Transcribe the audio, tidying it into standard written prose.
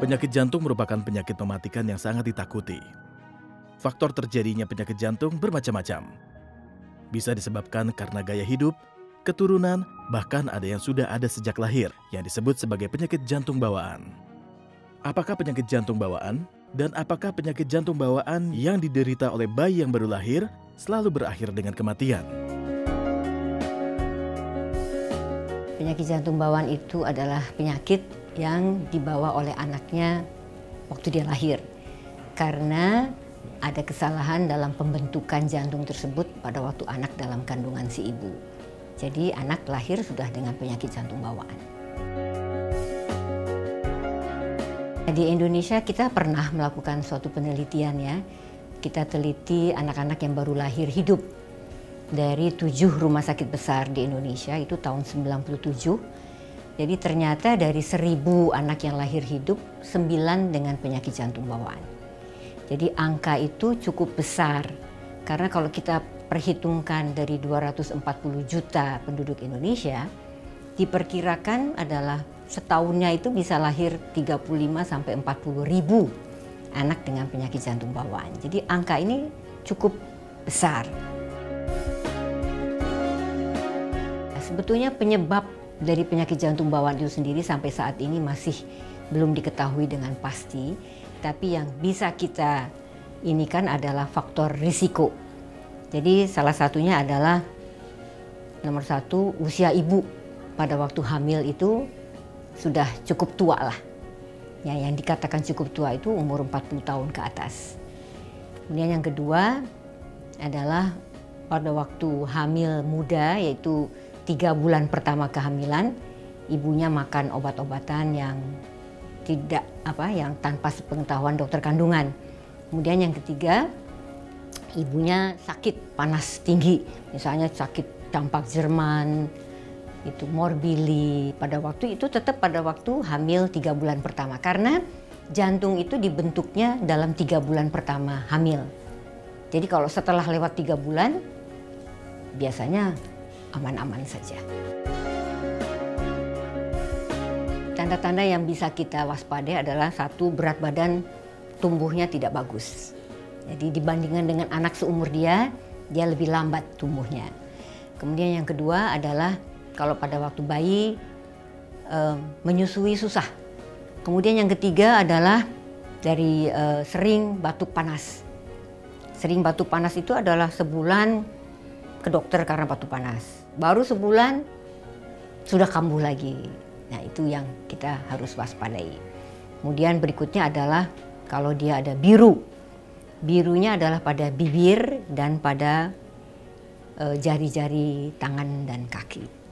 Penyakit jantung merupakan penyakit mematikan yang sangat ditakuti. Faktor terjadinya penyakit jantung bermacam-macam. Bisa disebabkan karena gaya hidup, keturunan, bahkan ada yang sudah ada sejak lahir yang disebut sebagai penyakit jantung bawaan. Apakah penyakit jantung bawaan? Dan apakah penyakit jantung bawaan yang diderita oleh bayi yang baru lahir selalu berakhir dengan kematian? Penyakit jantung bawaan itu adalah penyakit yang dibawa oleh anaknya waktu dia lahir. Karena ada kesalahan dalam pembentukan jantung tersebut pada waktu anak dalam kandungan si ibu. Jadi anak lahir sudah dengan penyakit jantung bawaan. Di Indonesia kita pernah melakukan suatu penelitian ya. Kita teliti anak-anak yang baru lahir hidup dari 7 rumah sakit besar di Indonesia itu tahun 97. Jadi ternyata dari 1000 anak yang lahir hidup, 9 dengan penyakit jantung bawaan. Jadi angka itu cukup besar. Karena kalau kita perhitungkan dari 240 juta penduduk Indonesia, diperkirakan adalah setahunnya itu bisa lahir 35 sampai 40 ribu anak dengan penyakit jantung bawaan. Jadi angka ini cukup besar. Sebetulnya penyebab dari penyakit jantung bawaan itu sendiri sampai saat ini masih belum diketahui dengan pasti. Tapi yang bisa kita ini kan adalah faktor risiko. Jadi salah satunya adalah nomor 1 usia ibu pada waktu hamil itu sudah cukup tua lah. Ya, yang dikatakan cukup tua itu umur 40 tahun ke atas. Kemudian yang kedua adalah pada waktu hamil muda yaitu 3 bulan pertama kehamilan, ibunya makan obat-obatan yang yang tanpa sepengetahuan dokter kandungan. Kemudian yang ketiga, ibunya sakit panas tinggi, misalnya sakit campak Jerman, itu morbili pada waktu itu tetap pada waktu hamil 3 bulan pertama. Karena jantung itu dibentuknya dalam 3 bulan pertama hamil. Jadi kalau setelah lewat 3 bulan, biasanya aman-aman saja. Tanda-tanda yang bisa kita waspadai adalah 1, berat badan tumbuhnya tidak bagus. Jadi dibandingkan dengan anak seumur dia lebih lambat tumbuhnya. Kemudian yang kedua adalah kalau pada waktu bayi menyusui susah. Kemudian yang ketiga adalah dari sering batuk panas. Sering batuk panas itu adalah sebulan ke dokter karena batuk panas. Baru sebulan sudah kambuh lagi. Nah itu yang kita harus waspadai. Kemudian berikutnya adalah kalau dia ada biru. Birunya adalah pada bibir dan pada jari-jari tangan dan kaki.